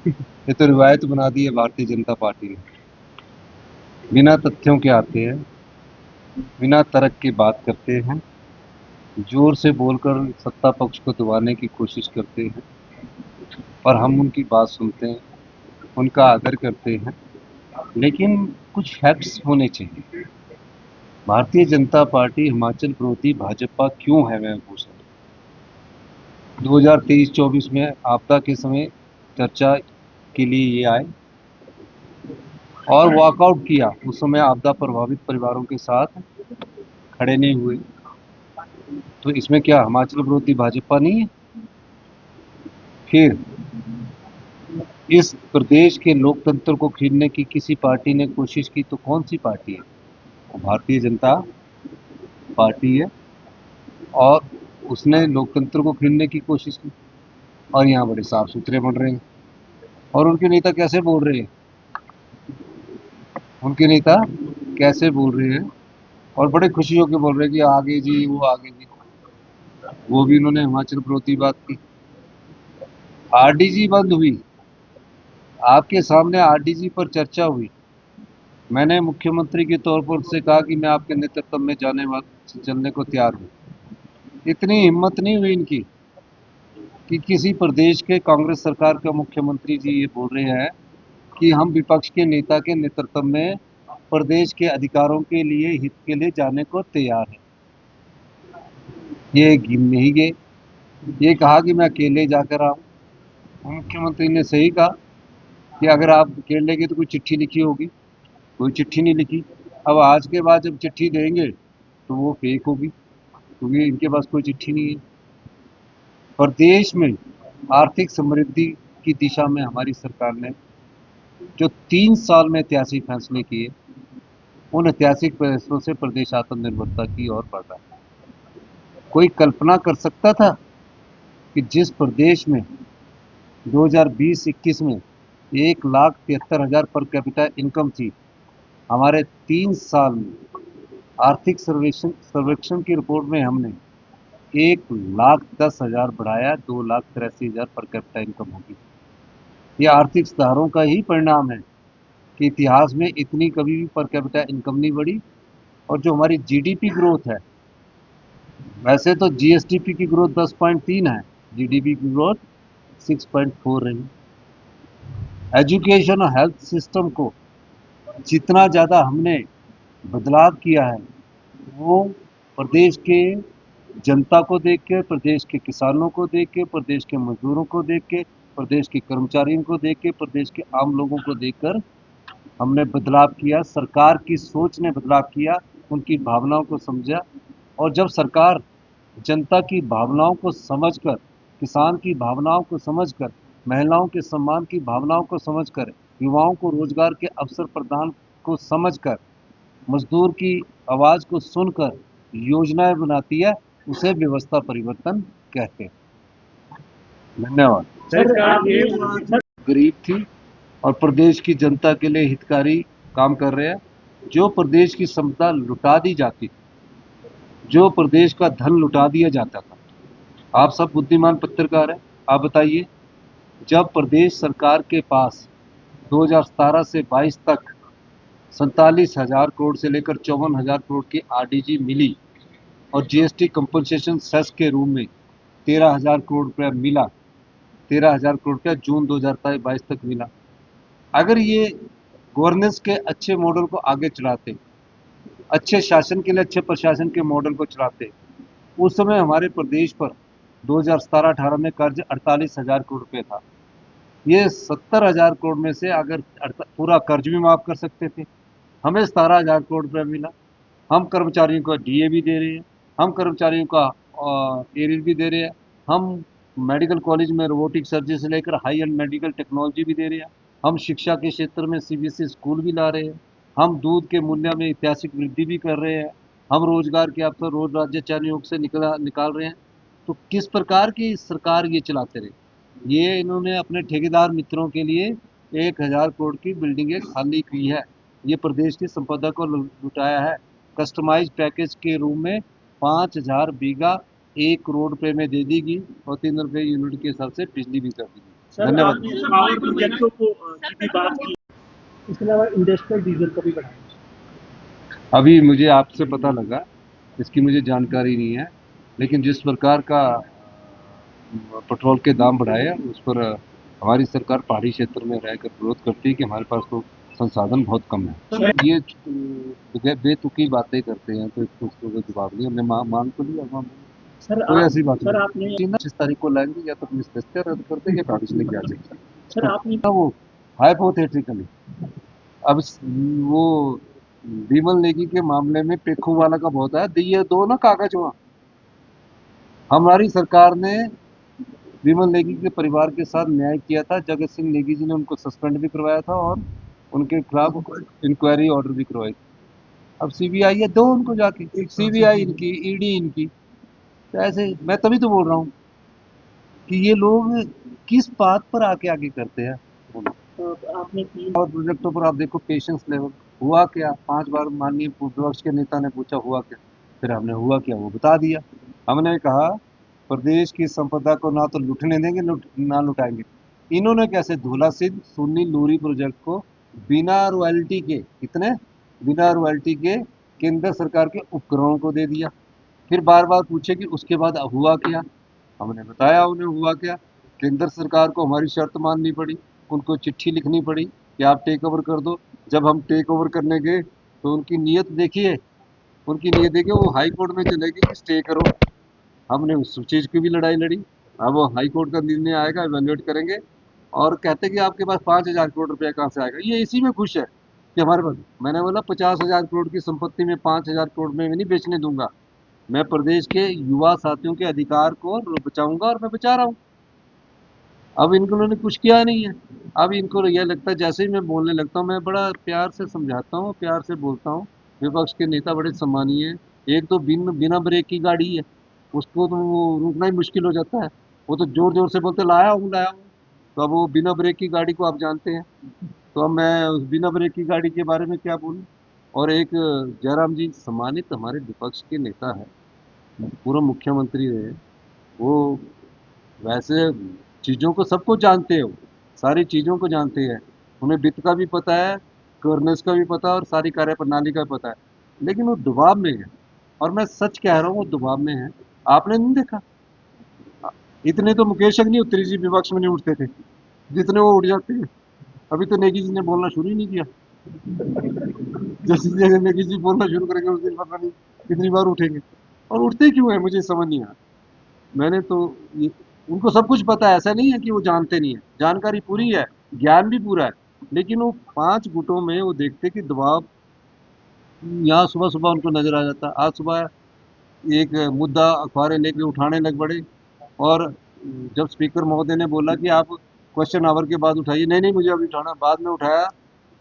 ये तो रिवायत बना दी है भारतीय जनता पार्टी ने। बिना तथ्यों के आते हैं, बिना तर्क की बात करते हैं, जोर से बोलकर सत्ता पक्ष को दबाने की कोशिश करते हैं। और हम उनकी बात सुनते हैं, उनका आदर करते हैं, लेकिन कुछ फैक्ट्स होने चाहिए। भारतीय जनता पार्टी हिमाचल विरोधी भाजपा क्यों है, मैं पूछ रहा हूँ। 2023-24 में आपदा के समय चर्चा के लिए ये आए और वॉकआउट किया। उस समय आपदा प्रभावित परिवारों के साथ खड़े नहीं हुए। तो इसमें क्या हिमाचल विरोधी भाजपा नहीं है? फिर इस प्रदेश के लोकतंत्र को छीनने की किसी पार्टी ने कोशिश की तो कौन सी पार्टी है? वो भारतीय जनता पार्टी है। और उसने लोकतंत्र को छीनने की कोशिश की। और यहाँ बड़े साफ सुथरे बन रहे हैं। और उनके नेता कैसे बोल रहे हैं, उनके नेता कैसे बोल रहे हैं और बड़े खुशी होकर बोल रहे हैं कि आगे जी, वो आगे जी। वो भी उन्होंने हिमाचल विरोधी बात की। आरडीजी बंद हुई, आपके सामने आरडीजी पर चर्चा हुई। मैंने मुख्यमंत्री के तौर पर उससे कहा कि मैं आपके नेतृत्व में चलने को तैयार हूँ। इतनी हिम्मत नहीं हुई इनकी कि किसी प्रदेश के कांग्रेस सरकार का मुख्यमंत्री जी ये बोल रहे हैं कि हम विपक्ष के नेता के नेतृत्व में प्रदेश के अधिकारों के लिए, हित के लिए जाने को तैयार है। ये गिन नहीं गए, ये कहा कि मैं अकेले जाकर आऊँ। मुख्यमंत्री ने सही कहा कि अगर आप अकेले गए तो कोई चिट्ठी लिखी होगी, कोई चिट्ठी नहीं लिखी। अब आज के बाद जब चिट्ठी देंगे तो वो फेक होगी, क्योंकि इनके पास कोई चिट्ठी नहीं है। प्रदेश में आर्थिक समृद्धि की दिशा में हमारी सरकार ने जो 3 साल में ऐतिहासिक फैसले किए, उन ऐतिहासिक फैसलों से प्रदेश आत्मनिर्भरता की ओर बढ़ रहा है। कोई कल्पना कर सकता था कि जिस प्रदेश में 2020-21 में 1,73,000 पर कैपिटा इनकम थी, हमारे 3 साल में आर्थिक सर्वेक्षण की रिपोर्ट में हमने 1,10,000 बढ़ाया, 2,83,000 पर कैपिटा इनकम होगी। ये आर्थिक सुधारों का ही परिणाम है कि इतिहास में इतनी कभी भी पर कैपिटा इनकम नहीं बढ़ी। और जो हमारी जीडीपी ग्रोथ है, वैसे तो जीएसडीपी की ग्रोथ 10.3 है, जीडीपी की ग्रोथ 6.4 रही। एजुकेशन और हेल्थ सिस्टम को जितना ज़्यादा हमने बदलाव किया है, वो प्रदेश के जनता को देख के, प्रदेश के किसानों को देख के, प्रदेश के मजदूरों को देख के, प्रदेश के कर्मचारियों को देख के, प्रदेश के आम लोगों को देखकर हमने बदलाव किया। सरकार की सोच ने बदलाव किया, उनकी भावनाओं को समझा। और जब सरकार जनता की भावनाओं को समझकर, किसान की भावनाओं को समझकर, महिलाओं के सम्मान की भावनाओं को समझकर, युवाओं को रोजगार के अवसर प्रदान को समझकर, मजदूर की आवाज़ को सुनकर योजनाएं बनाती है, उसे व्यवस्था परिवर्तन कहते हैं। धन्यवाद। सर आप ये गरीब थी और प्रदेश की जनता के लिए हितकारी काम कर रहे हैं। जो प्रदेश की संपदा लुटा दी जाती थी, जो प्रदेश का धन लुटा दिया जाता था। आप सब बुद्धिमान पत्रकार हैं, आप बताइए, जब प्रदेश सरकार के पास 2017 से 22 तक 47,000 करोड़ से लेकर 54,000 करोड़ की आरडीजी मिली और जीएसटी कंपनसेशन सेस के रूप में 13,000 करोड़ रुपया मिला, 13,000 करोड़ रुपया जून 2022 तक मिला। अगर ये गवर्नेंस के अच्छे मॉडल को आगे चलाते, अच्छे शासन के लिए अच्छे प्रशासन के मॉडल को चलाते, उस समय हमारे प्रदेश पर 2017-18 में कर्ज 48,000 करोड़ रुपये था। ये 70,000 करोड़ में से अगर पूरा कर्ज भी माफ़ कर सकते थे। हमें 17,000 करोड़ रुपये मिला। हम कर्मचारियों को डीए भी दे रहे हैं, हम कर्मचारियों का एरियर भी दे रहे हैं, हम मेडिकल कॉलेज में रोबोटिक सर्जरी से लेकर हाई एंड मेडिकल टेक्नोलॉजी भी दे रहे हैं, हम शिक्षा के क्षेत्र में सीबीएसई स्कूल भी ला रहे हैं, हम दूध के मूल्य में ऐतिहासिक वृद्धि भी कर रहे हैं, हम रोजगार के अवसर रोज राज्य चयन योग से निकाल रहे हैं। तो किस प्रकार की सरकार ये चलाते रहे? ये इन्होंने अपने ठेकेदार मित्रों के लिए 1,000 करोड़ की बिल्डिंगें खाली की है। ये प्रदेश की संपदा को लुटाया है। कस्टमाइज पैकेज के रूप में 5,000 बीघा 1 करोड़ रुपए में दे दी गई और 3 रुपये यूनिट के हिसाब से बिजली भी कर दी गई। धन्यवाद। पावर प्रोजेक्टों को की भी बात की, इसके अलावा इंडस्ट्रियल डीजल को भी बढ़ाया। अभी मुझे आपसे पता लगा, इसकी मुझे जानकारी नहीं है, लेकिन जिस प्रकार का पेट्रोल के दाम बढ़ाए हैं, उस पर हमारी सरकार पहाड़ी क्षेत्र में रहकर विरोध करती है कि हमारे पास तो संसाधन बहुत कम है। ये बेतुकी बातें करते हैं तो इसको कोई जवाब नहीं, हमने मांग तो लिया। सर कोई ऐसी बात सर नहीं। आपने 25 तारीख को लाएंगे, या तो अपनी सदस्यता रद्द कर देंगे, कागज लेके आ जाएंगे। सर आपने वो हाइपोथेटिकली अब वो विमल नेगी के मामले में पेखू वाला का बहुत है, ये दो ना कागज वहाँ। हमारी सरकार ने विमल नेगी के परिवार के साथ न्याय किया था। जगत सिंह नेगी जी ने उनको सस्पेंड भी करवाया था और उनके खिलाफ इंक्वायरी ऑर्डर भी करवाई। अब सीबीआई है, दो उनको जाके, एक सीबीआई इनकी, ईडी इनकी। तो ऐसे मैं तभी तो बोल रहा हूँ कि ये लोग किस बात पर आके आगे करते हैं। आपने और प्रोजेक्टों पर आप देखो पेशेंस लेवल, हुआ क्या? 5 बार माननीय विपक्ष के नेता ने पूछा हुआ क्या, फिर हमने हुआ क्या वो बता दिया। हमने कहा प्रदेश की संपदा को ना तो लुटने देंगे, ना लुटाएंगे। इन्होंने कैसे धौला सिद्ध सुन्नी लूरी प्रोजेक्ट को बिना रॉयल्टी के, कितने बिना रॉयल्टी के केंद्र सरकार के उपकरणों को दे दिया। फिर बार बार पूछे कि उसके बाद हुआ क्या। हमने बताया उन्हें हुआ क्या। केंद्र सरकार को हमारी शर्त माननी पड़ी, उनको चिट्ठी लिखनी पड़ी कि आप टेक ओवर कर दो। जब हम टेक ओवर करने गए तो उनकी नीयत देखिए, वो हाई कोर्ट में चले गई कि स्टे करो। हमने उस चीज़ की भी लड़ाई लड़ी। अब वो हाई कोर्ट का निर्णय आएगा, इवेल्युएट करेंगे और कहते कि आपके पास 5,000 करोड़ रुपया कहाँ से आएगा। ये इसी में खुश है कि हमारे पास, मैंने बोला 50,000 करोड़ की संपत्ति में 5,000 करोड़ में नहीं बेचने दूंगा। मैं प्रदेश के युवा साथियों के अधिकार को बचाऊंगा और मैं बचा रहा हूँ। अब इन्होंने कुछ किया नहीं है। अब इनको यह लगता है, जैसे ही मैं बोलने लगता हूँ, मैं बड़ा प्यार से समझाता हूँ, प्यार से बोलता हूँ। विपक्ष के नेता बड़े सम्मानीय हैं। एक तो बिना ब्रेक की गाड़ी है, उसको तो वो रोकना ही मुश्किल हो जाता है। वो तो जोर जोर से बोलते लाया हूँ लाया हूँ। तो अब वो बिना ब्रेक की गाड़ी को आप जानते हैं। तो अब मैं उस बिना ब्रेक की गाड़ी के बारे में क्या बोलूँ। और एक जयराम जी सम्मानित हमारे विपक्ष के नेता है, पूर्व मुख्यमंत्री रहे वो। वैसे चीज़ों को सबको जानते हो, सारी चीज़ों को जानते हैं। उन्हें वित्त का भी पता है, गवर्नेंस का भी पता है और सारी कार्यप्रणाली का भी पता है। लेकिन वो दबाव में है, और मैं सच कह रहा हूँ वो दबाव में है। आपने नहीं देखा, इतने तो मुकेश अग्निहोत्री जी विपक्ष में नहीं उठते थे जितने वो उठ जाते हैं। अभी तो नेगी जी ने बोलना शुरू ही नहीं किया। जैसे जैसे नेगी जी बोलना शुरू करेंगे उस दिन पता नहीं कितनी बार उठेंगे। और उठते क्यों है मुझे समझ नहीं आया। मैंने तो ये, उनको सब कुछ पता है, ऐसा नहीं है कि वो जानते नहीं है, जानकारी पूरी है, ज्ञान भी पूरा है। लेकिन वो 5 गुटों में वो देखते कि दबाव यहाँ सुबह सुबह उनको नजर आ जाता। आज सुबह एक मुद्दा अखबारें लेके उठाने लग पड़े, और जब स्पीकर महोदय ने बोला कि आप क्वेश्चन आवर के बाद उठाइए, नहीं नहीं मुझे अभी उठाना, बाद में उठाया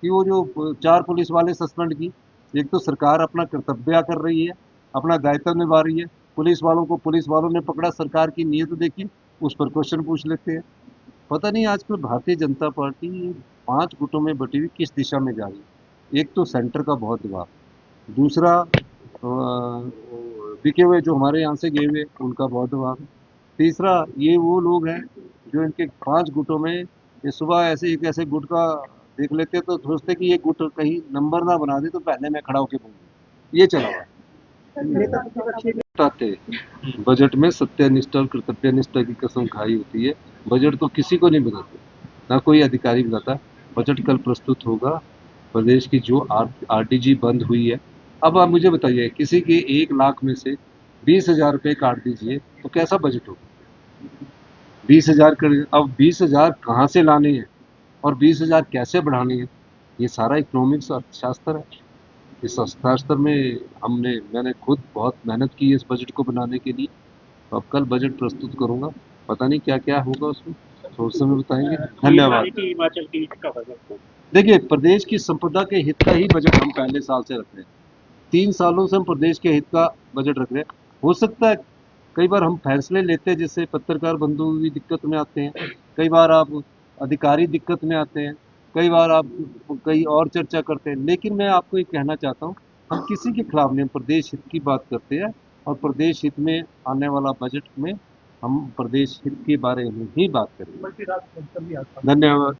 कि वो जो 4 पुलिस वाले सस्पेंड की। एक तो सरकार अपना कर्तव्य कर रही है, अपना दायित्व निभा रही है। पुलिस वालों को पुलिस वालों ने पकड़ा, सरकार की नीयत देखी, उस पर क्वेश्चन पूछ लेते हैं। पता नहीं आजकल भारतीय जनता पार्टी 5 गुटों में बटी हुई किस दिशा में जा रही है। एक तो सेंटर का बहुत दबाव, दूसरा बिके हुए जो हमारे यहाँ से गए हुए उनका बहुत दबाव है, तीसरा ये वो लोग हैं जो इनके 5 गुटों में, ये सुबह ऐसे एक ऐसे गुट का देख लेते तो सोचते कि ये गुट कहीं नंबर ना बना दे तो पहले मैं खड़ा होकर बोलूँ। ये चला हुआ है। बताते बजट में सत्यनिष्ठा और कर्तव्यनिष्ठा की कसम खाई होती है। बजट तो किसी को नहीं बताते, ना कोई अधिकारी बताता। बजट कल प्रस्तुत होगा। प्रदेश की जो आरटीजी बंद हुई है, अब आप मुझे बताइए, किसी के 1 लाख में से 20,000 रुपये काट दीजिए तो कैसा बजट होगा? 20,000 कर, अब 20,000 कहाँ से लाने हैं और 20,000 कैसे बढ़ाने हैं? ये सारा इकोनॉमिक्स अर्थशास्त्र है। इस अर्थशास्त्र में मैंने खुद बहुत मेहनत की है इस बजट को बनाने के लिए। तो अब कल बजट प्रस्तुत करूंगा, पता नहीं क्या क्या होगा उसमें, तो उस समय बताएंगे। धन्यवाद। हिमाचल की का बजट, देखिए, प्रदेश की संपदा के हित का ही बजट हम पहले साल से रख रहे हैं। 3 सालों से हम प्रदेश के हित का बजट रख रहे हैं। हो सकता है कई बार हम फैसले लेते हैं जिससे पत्रकार बंधु भी दिक्कत में आते हैं, कई बार आप अधिकारी दिक्कत में आते हैं, कई बार आप कई और चर्चा करते हैं। लेकिन मैं आपको ये कहना चाहता हूँ, हम किसी के खिलाफ नहीं, हम प्रदेश हित की बात करते हैं और प्रदेश हित में आने वाला बजट में हम प्रदेश हित के बारे में ही बात करेंगे। मल्टी राष्ट्र संसद भी आता है। धन्यवाद।